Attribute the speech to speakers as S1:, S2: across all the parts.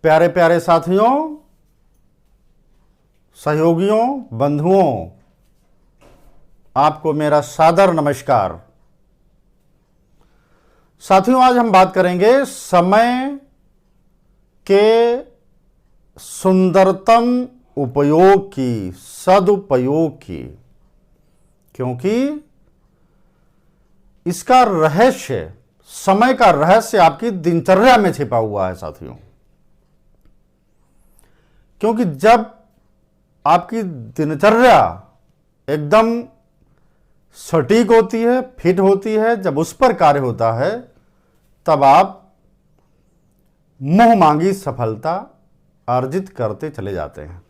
S1: प्यारे प्यारे साथियों, सहयोगियों, बंधुओं, आपको मेरा सादर नमस्कार। साथियों, आज हम बात करेंगे समय के सुंदरतम उपयोग की, सदुपयोग की, क्योंकि इसका रहस्य, समय का रहस्य आपकी दिनचर्या में छिपा हुआ है साथियों। क्योंकि जब आपकी दिनचर्या एकदम सटीक होती है, फिट होती है, जब उस पर कार्य होता है, तब आप मुंह मांगी सफलता अर्जित करते चले जाते हैं।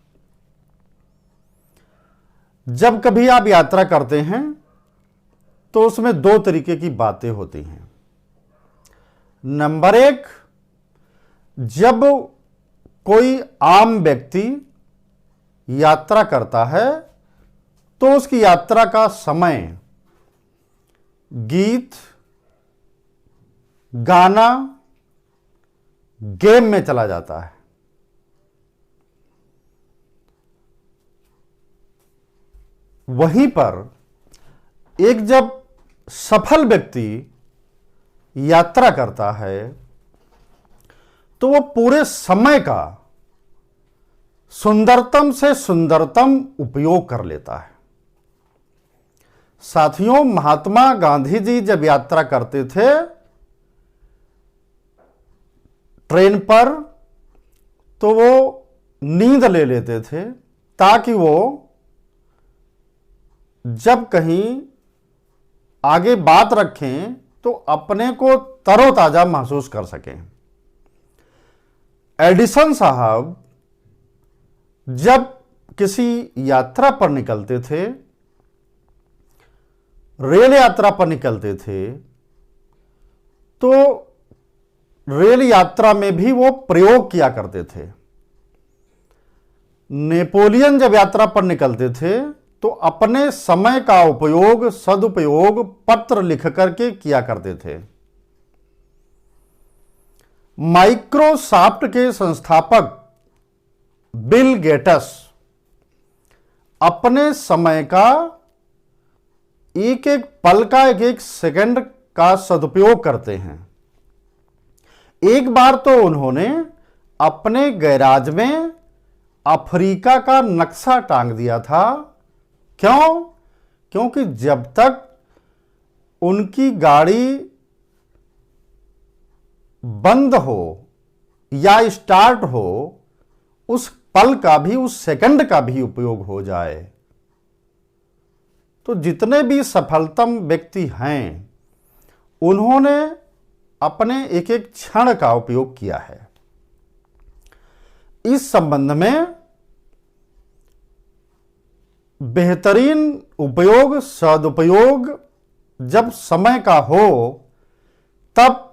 S1: जब कभी आप यात्रा करते हैं तो उसमें दो तरीके की बातें होती हैं। नंबर एक, जब कोई आम व्यक्ति यात्रा करता है तो उसकी यात्रा का समय गीत, गाना, गेम में चला जाता है। वहीं पर एक जब सफल व्यक्ति यात्रा करता है तो वो पूरे समय का सुंदरतम से सुंदरतम उपयोग कर लेता है। साथियों, महात्मा गांधी जी जब यात्रा करते थे ट्रेन पर, तो वो नींद ले लेते थे ताकि वो जब कहीं आगे बात रखें तो अपने को तरोताजा महसूस कर सकें। एडिसन साहब जब किसी यात्रा पर निकलते थे, रेल यात्रा पर निकलते थे, तो रेल यात्रा में भी वो प्रयोग किया करते थे। नेपोलियन जब यात्रा पर निकलते थे तो अपने समय का उपयोग, सदुपयोग पत्र लिख करके किया करते थे। माइक्रोसॉफ्ट के संस्थापक बिल गेट्स अपने समय का एक एक पल का, एक एक सेकंड का सदुपयोग करते हैं। एक बार तो उन्होंने अपने गैराज में अफ्रीका का नक्शा टांग दिया था। क्यों? क्योंकि जब तक उनकी गाड़ी बंद हो या स्टार्ट हो, उस पल का भी, उस सेकंड का भी उपयोग हो जाए। तो जितने भी सफलतम व्यक्ति हैं, उन्होंने अपने एक एक क्षण का उपयोग किया है। इस संबंध में बेहतरीन उपयोग, सदुपयोग जब समय का हो, तब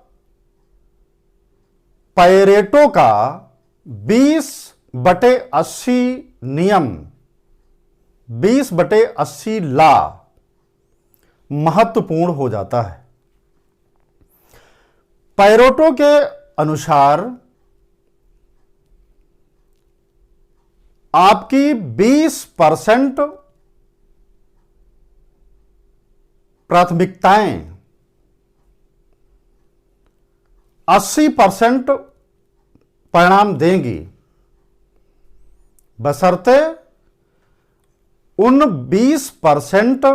S1: पैरेटो का 20/80 नियम, 20/80 लॉ महत्वपूर्ण हो जाता है। पैरेटो के अनुसार आपकी 20% प्राथमिकताएं 80% परिणाम देंगी, बशर्ते उन 20%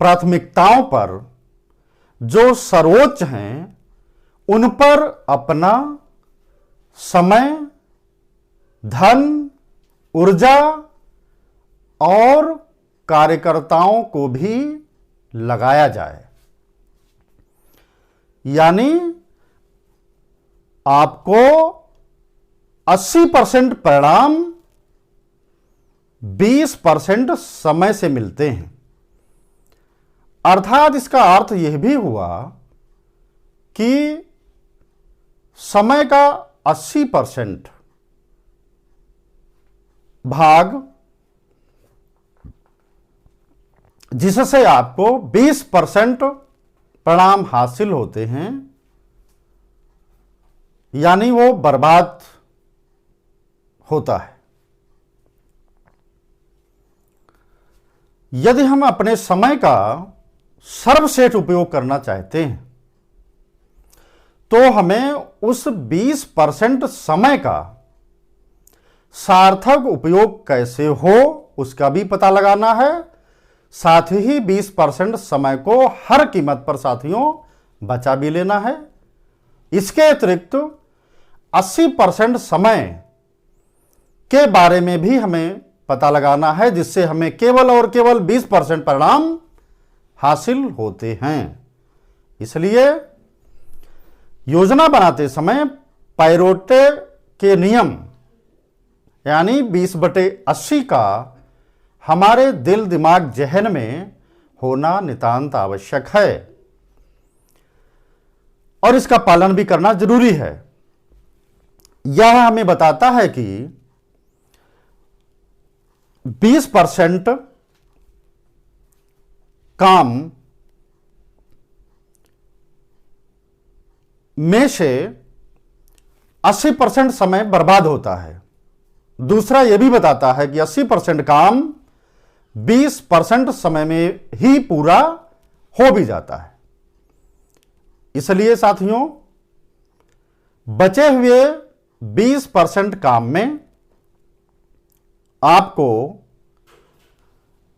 S1: प्राथमिकताओं पर जो सर्वोच्च हैं, उन पर अपना समय, धन, ऊर्जा और कार्यकर्ताओं को भी लगाया जाए। यानी आपको 80% परिणाम 20% समय से मिलते हैं। अर्थात इसका अर्थ यह भी हुआ कि समय का 80% भाग, जिससे आपको 20% परिणाम हासिल होते हैं, यानी वो बर्बाद होता है। यदि हम अपने समय का सर्वश्रेष्ठ उपयोग करना चाहते हैं तो हमें उस 20% समय का सार्थक उपयोग कैसे हो उसका भी पता लगाना है। साथ ही 20% समय को हर कीमत पर साथियों बचा भी लेना है। इसके अतिरिक्त 80% समय के बारे में भी हमें पता लगाना है, जिससे हमें केवल और केवल 20% परिणाम हासिल होते हैं। इसलिए योजना बनाते समय पायरोटे के नियम यानी 20/80 का हमारे दिल दिमाग जहन में होना नितांत आवश्यक है और इसका पालन भी करना जरूरी है। यह हमें बताता है कि 20% काम में से 80% समय बर्बाद होता है। दूसरा यह भी बताता है कि 80% काम 20% समय में ही पूरा हो भी जाता है। इसलिए साथियों बचे हुए 20% काम में आपको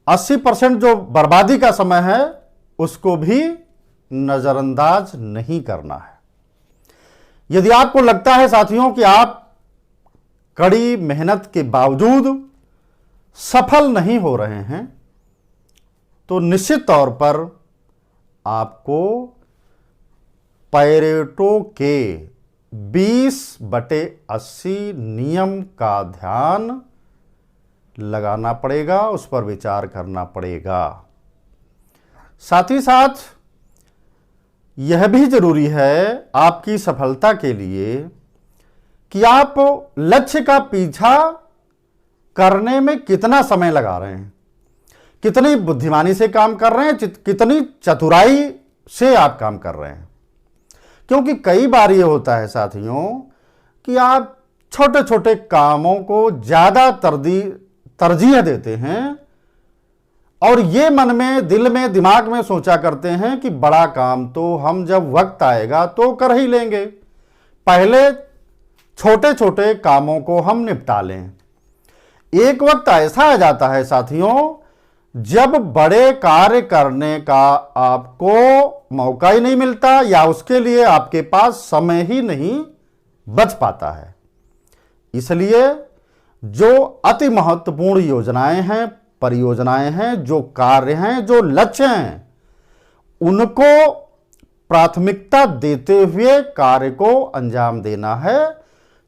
S1: 80% जो बर्बादी का समय है उसको भी नजरअंदाज नहीं करना है। यदि आपको लगता है साथियों कि आप कड़ी मेहनत के बावजूद सफल नहीं हो रहे हैं तो निश्चित तौर पर आपको पैरेटो के 20/80 नियम का ध्यान लगाना पड़ेगा, उस पर विचार करना पड़ेगा। साथ ही साथ यह भी जरूरी है आपकी सफलता के लिए कि आप लक्ष्य का पीछा करने में कितना समय लगा रहे हैं, कितनी बुद्धिमानी से काम कर रहे हैं, कितनी चतुराई से आप काम कर रहे हैं। क्योंकि कई बार ये होता है साथियों कि आप छोटे छोटे कामों को ज्यादा तरजीह देते हैं और ये मन में, दिल में, दिमाग में सोचा करते हैं कि बड़ा काम तो हम जब वक्त आएगा तो कर ही लेंगे, पहले छोटे छोटे कामों को हम निपटा लें। एक वक्त ऐसा आ जाता है साथियों जब बड़े कार्य करने का आपको मौका ही नहीं मिलता या उसके लिए आपके पास समय ही नहीं बच पाता है। इसलिए जो अति महत्वपूर्ण योजनाएं हैं, परियोजनाएं हैं, जो कार्य हैं, जो लक्ष्य हैं, उनको प्राथमिकता देते हुए कार्य को अंजाम देना है।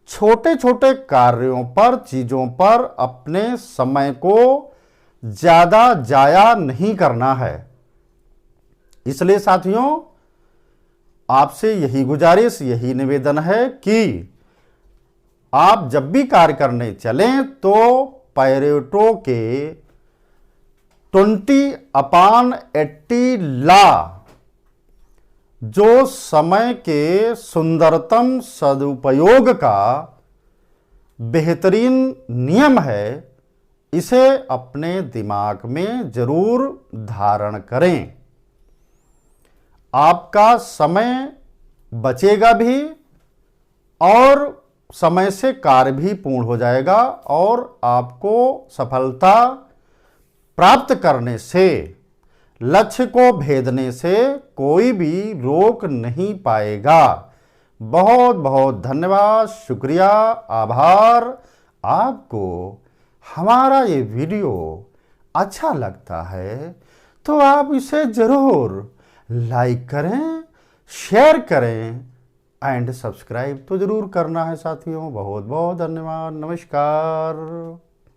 S1: छोटे छोटे कार्यों पर, चीजों पर अपने समय को ज्यादा जाया नहीं करना है। इसलिए साथियों आपसे यही गुजारिश, यही निवेदन है कि आप जब भी कार्य करने चलें तो पैरेटो के 20/80 लॉ, जो समय के सुंदरतम सदुपयोग का बेहतरीन नियम है, इसे अपने दिमाग में जरूर धारण करें। आपका समय बचेगा भी और समय से कार्य भी पूर्ण हो जाएगा और आपको सफलता प्राप्त करने से, लक्ष्य को भेदने से कोई भी रोक नहीं पाएगा। बहुत बहुत धन्यवाद, शुक्रिया, आभार। आपको हमारा ये वीडियो अच्छा लगता है तो आप इसे जरूर लाइक करें, शेयर करें एंड सब्सक्राइब तो जरूर करना है साथियों। बहुत बहुत धन्यवाद। नमस्कार।